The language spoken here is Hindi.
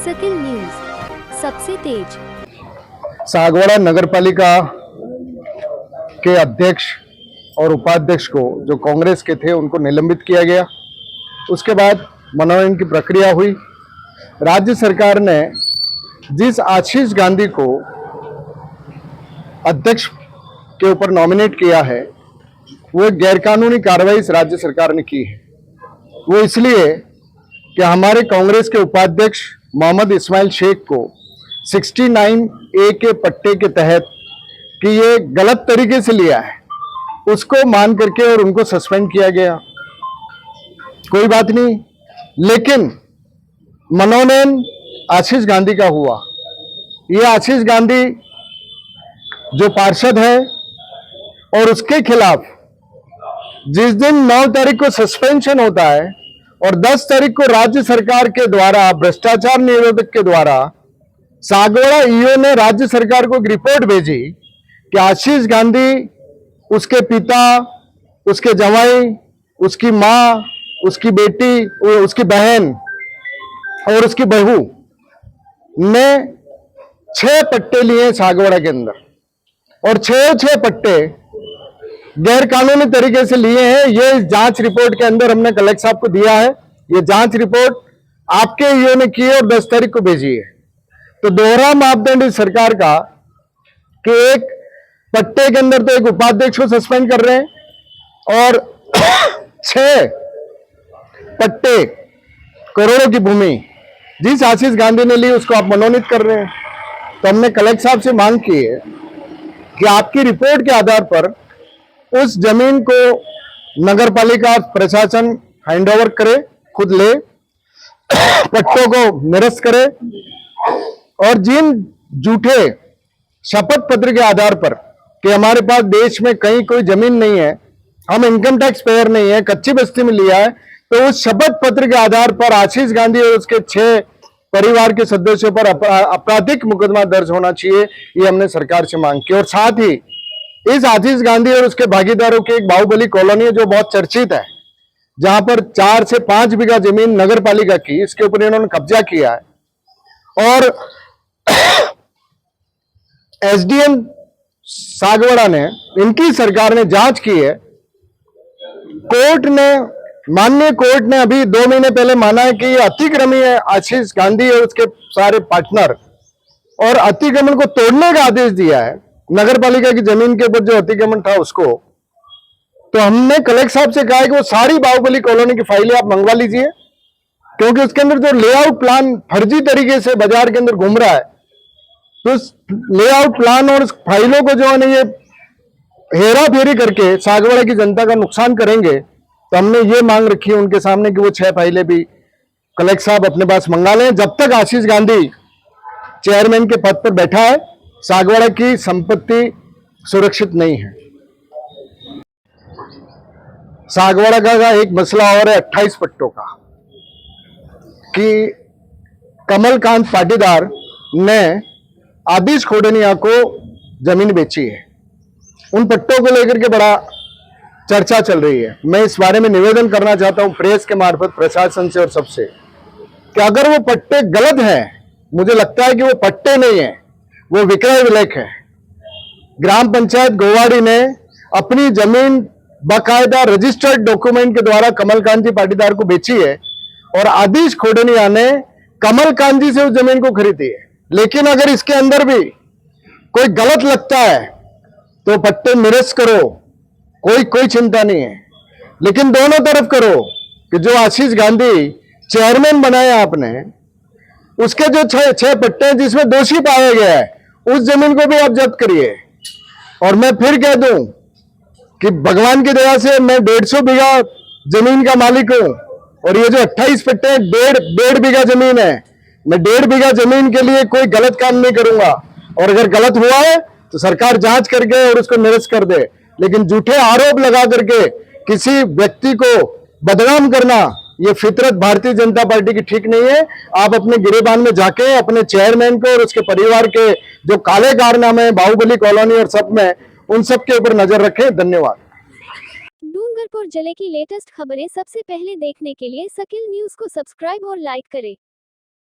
सकिल न्यूज, सबसे तेज। सागवाड़ा नगरपालिका के अध्यक्ष और उपाध्यक्ष को जो कांग्रेस के थे उनको निलंबित किया गया। उसके बाद मनोनयन की प्रक्रिया हुई। राज्य सरकार ने जिस आशीष गांधी को अध्यक्ष के ऊपर नॉमिनेट किया है वो गैरकानूनी कार्रवाई इस राज्य सरकार ने की है। वो इसलिए कि हमारे कांग्रेस के उपाध्यक्ष मोहम्मद इस्माइल शेख को 69A के पट्टे के तहत कि ये गलत तरीके से लिया है उसको मान करके और उनको सस्पेंड किया गया। कोई बात नहीं, लेकिन मनोनयन आशीष गांधी का हुआ। ये आशीष गांधी जो पार्षद है और उसके खिलाफ जिस दिन 9 तारीख को सस्पेंशन होता है और 10 तारीख को राज्य सरकार के द्वारा भ्रष्टाचार निरोधक के द्वारा सागवाड़ा ईओ ने राज्य सरकार को एक रिपोर्ट भेजी कि आशीष गांधी, उसके पिता, उसके जवाई, उसकी मां, उसकी बेटी, उसकी बहन और उसकी बहू ने 6 पट्टे लिए सागवाड़ा के अंदर और 6 पट्टे गैर कानूनी तरीके से लिए हैं। ये जांच रिपोर्ट के अंदर हमने कलेक्टर साहब को दिया है। ये जांच रिपोर्ट आपके ईओ ने की है और 10 तारीख को भेजी है। तो दोहरा मापदंड इस सरकार का कि एक पट्टे के अंदर तो एक उपाध्यक्ष को सस्पेंड कर रहे हैं और 6 पट्टे करोड़ों की भूमि जिस आशीष गांधी ने ली उसको आप मनोनीत कर रहे हैं। तो हमने कलेक्टर साहब से मांग की है कि आपकी रिपोर्ट के आधार पर उस जमीन को नगरपालिका प्रशासन हैंडओवर करे, खुद ले, पट्टों को निरस्त करे और जिन झूठे शपथ पत्र के आधार पर कि हमारे पास देश में कहीं कोई जमीन नहीं है, हम इनकम टैक्स पेयर नहीं है, कच्ची बस्ती में लिया है, तो उस शपथ पत्र के आधार पर आशीष गांधी और उसके 6 परिवार के सदस्यों पर आपराधिक मुकदमा दर्ज होना चाहिए। ये हमने सरकार से मांग की। और साथ ही इस आशीष गांधी और उसके भागीदारों की एक बाहुबली कॉलोनी है जो बहुत चर्चित है, जहां पर 4 से 5 बीघा जमीन नगरपालिका की, इसके ऊपर इन्होंने कब्जा किया है और एसडीएम सागवाड़ा ने, इनकी सरकार ने जांच की है। कोर्ट ने, माननीय कोर्ट ने अभी 2 महीने पहले माना है कि ये अतिक्रमी है आशीष गांधी और उसके सारे पार्टनर, और अतिक्रमण को तोड़ने का आदेश दिया है नगरपालिका की जमीन के ऊपर जो अतिक्रमण था उसको। तो हमने कलेक्टर साहब से कहा है कि वो सारी बाहुबली कॉलोनी की फाइलें आप मंगवा लीजिए, क्योंकि उसके अंदर जो लेआउट प्लान फर्जी तरीके से बाजार के अंदर घूम रहा है, तो उस लेआउट प्लान और उस फाइलों को जो है ये हेरा फेरी करके सागवाड़ा की जनता का नुकसान करेंगे। तो हमने ये मांग रखी है उनके सामने कि वो 6 फाइलें भी कलेक्टर साहब अपने पास मंगा लें। जब तक आशीष गांधी चेयरमैन के पद पर बैठा है, सागवाड़ा की संपत्ति सुरक्षित नहीं है। सागवाड़ा का एक मसला और है 28 पट्टों का कि कमलकांत पाटीदार ने आदिश खोडनिया को जमीन बेची है। उन पट्टों को लेकर के बड़ा चर्चा चल रही है। मैं इस बारे में निवेदन करना चाहता हूं प्रेस के मार्फत प्रशासन से और सबसे कि अगर वो पट्टे गलत हैं, मुझे लगता है कि वो पट्टे नहीं है, वो विक्रय विलेख है। ग्राम पंचायत गोवाड़ी ने अपनी जमीन बाकायदा रजिस्टर्ड डॉक्यूमेंट के द्वारा कमलकांत जी पाटीदार को बेची है और आदिश खोडनिया ने कमलकांत जी से उस जमीन को खरीदी है। लेकिन अगर इसके अंदर भी कोई गलत लगता है तो पट्टे निरस्त करो, कोई चिंता नहीं है, लेकिन दोनों तरफ करो कि जो आशीष गांधी चेयरमैन बनाया आपने, उसके जो 6 पट्टे जिसमें दोषी पाया गया है उस जमीन को भी आप जब्त करिए। और मैं फिर कह दूं कि भगवान की दया से मैं 150 बीघा जमीन का मालिक हूं और ये जो 28 पट्टे 1.5 बीघा जमीन है। मैं 1.5 बीघा जमीन के लिए कोई गलत काम नहीं करूंगा और अगर गलत हुआ है तो सरकार जांच करके और उसको निरस्त कर दे। लेकिन झूठे आरोप लगा करके किसी व्यक्ति को बदनाम करना, ये फितरत भारतीय जनता पार्टी की ठीक नहीं है। आप अपने गिरेबान में जाके अपने चेयरमैन को और उसके परिवार के जो काले कारनामे हैं बाहुबली कॉलोनी और सब में, उन सब के ऊपर नजर रखें। धन्यवाद। डूंगरपुर जिले की लेटेस्ट खबरें सबसे पहले देखने के लिए सकिल न्यूज को सब्सक्राइब और लाइक करें।